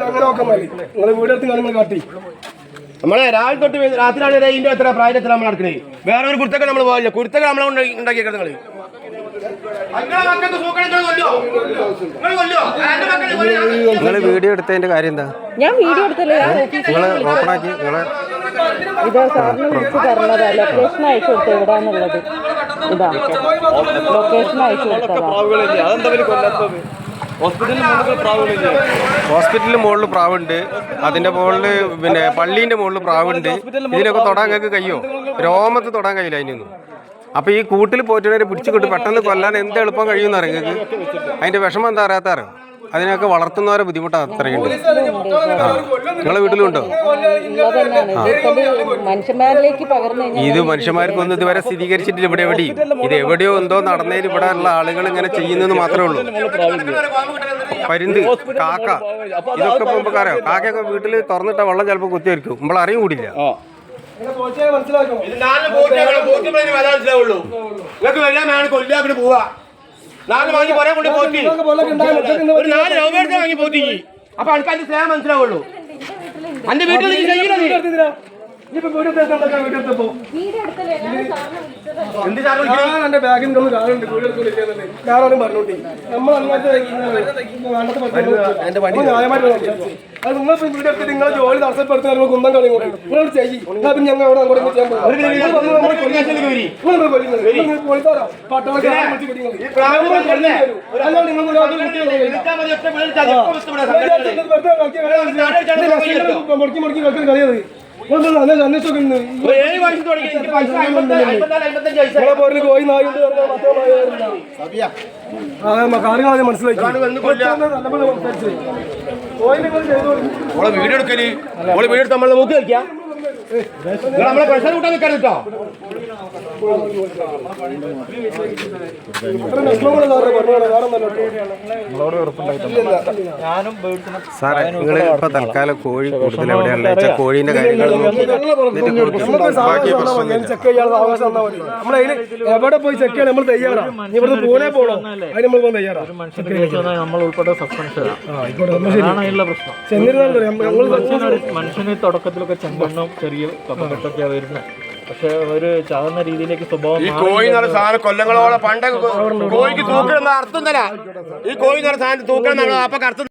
അങ്ങനെ നോക്കാൻ മതി. നിങ്ങൾ വീടെടുത്ത് കാര്യങ്ങൾ കാട്ടി നമ്മളെ രാവിലെ തൊട്ട് രാത്രിയാണ് ഇതിന്റെ എത്ര പ്രായത്തിൽ നമ്മൾ നടക്കണേ. വേറെ ഒരു കുരുത്തൊക്കെ നമ്മൾ പോകില്ല. കുരുത്തൊക്കെ നമ്മളെ ഉണ്ടാക്കിയേക്കുന്നത് നിങ്ങൾ വീഡിയോ എടുത്തതിന്റെ കാര്യം എന്താ? ഞാൻ വീഡിയോ എടുത്തില്ല. ഓപ്പണാക്കി ഇത് സാറിന് വിളിച്ച് പറഞ്ഞതാ. ലൊക്കേഷൻ അയച്ചു കൊടുത്തു എവിടാന്നുള്ളത്. ഇതാ ലൊക്കേഷൻ അയച്ചു കൊടുത്തതാ. ഹോസ്പിറ്റലിന് മുകളിൽ പ്രാവുണ്ട്, അതിന്റെ മുകളിൽ പിന്നെ പള്ളീന്റെ മുകളിൽ പ്രാവുണ്ട്. ഇതിനൊക്കെ തൊടാൻ നിങ്ങൾക്ക് കഴിയോ? രോമത്ത് തൊടാൻ കഴിയില്ല അതിനൊന്നും. അപ്പൊ ഈ കൂട്ടിൽ പോറ്റുന്നവരെ പിടിച്ചു കിട്ടും പെട്ടെന്ന് കൊല്ലാൻ എന്ത് എളുപ്പം കഴിയുമെന്ന് അറിയാം നിങ്ങൾക്ക്. അതിന്റെ വിഷമം എന്താ അറിയാത്താറ്? അതിനൊക്കെ വളർത്തുന്നവരെ ബുദ്ധിമുട്ടാണ് അത്രയുണ്ട്. നിങ്ങളെ വീട്ടിലുണ്ടോ? ഇത് മനുഷ്യന്മാർക്കൊന്നും ഇതുവരെ സ്ഥിരീകരിച്ചിട്ടില്ല ഇവിടെ എവിടെയും. ഇത് എവിടെയോ എന്തോ നടന്നതിന് ഇവിടെ ഉള്ള ആളുകൾ ഇങ്ങനെ ചെയ്യുന്നെന്ന് മാത്രമേ ഉള്ളൂ. പരുന്ത്, കാക്ക, ഇതൊക്കെ ഇപ്പൊ അറിയാം. കാക്കയൊക്കെ വീട്ടിൽ തുറന്നിട്ട വെള്ളം ചിലപ്പോൾ കുത്തിവരിക്കും. നമ്മൾ അറിയും കൂടില്ല. അപ്പൊ ആൾക്കാർക്ക് സ്നേഹം മനസ്സിലാവുള്ളൂ. എന്റെ വീട്ടിൽ എന്റെ ബാഗിൽ കാണുന്നുണ്ട്. ഞാനും പറഞ്ഞോട്ടെ അത് നിങ്ങൾ വീഡിയോ എടുത്ത് നിങ്ങളെ ജോലി തടസ്സപ്പെടുത്തുന്ന നമ്മൾ കുന്തം കളി കൂടെ നിങ്ങൾ ചെയ്യും. പിന്നെ ഞങ്ങൾ അവിടെ അങ്ങോട്ട് മുടക്കി മുടക്കി കളിക്കുന്നത് കളിയത് കോയി നായുണ്ട് കാര്യങ്ങൾ മനസ്സിലാക്കി വീഡിയോ എടുക്കല് വീഡിയോ എടുത്ത് നമ്മളെ നോക്കി കളിക്കാം. നമ്മളെ പ്രഷർ കൂട്ടാൻ നിൽക്കാൻ കേട്ടോ. സാറേ നിങ്ങൾ ഇപ്പൊ തൽക്കാലം കോഴി കൂടുതൽ എവിടെയാണല്ലോ വെച്ചാൽ കോഴീന്റെ കാര്യങ്ങൾ ചെക്ക് ചെയ്യാനുള്ള അവകാശം തന്നാൽ മതി. നമ്മളതിന് എവിടെ പോയി ചെക്ക് ചെയ്യാൻ നമ്മൾ തയ്യാറാണ്. ഇവിടുന്ന് പൂനെ പോകണോ അതിന് നമ്മൾ പോകാൻ തയ്യാറാണ്. നമ്മൾ ഉൾപ്പെട്ട സസ്പെൻഷൻ മനുഷ്യന് തുടക്കത്തിലൊക്കെ ചെങ്കണ്ണും ചെറിയ കഫക്കെട്ടൊക്കെയാണ് വരുന്നത്. പക്ഷെ ഒരു ചാകുന്ന രീതിയിലേക്ക് സ്വഭാവം. ഈ കോഴി എന്ന് പറഞ്ഞ സാധനം കൊല്ലങ്ങളോളം പണ്ടൊക്കെ കോഴിക്ക് തൂക്കണം അർത്ഥം തരാ. ഈ കോഴി എന്ന് പറഞ്ഞ സാധനം തൂക്കണം അപ്പൊ അർത്ഥം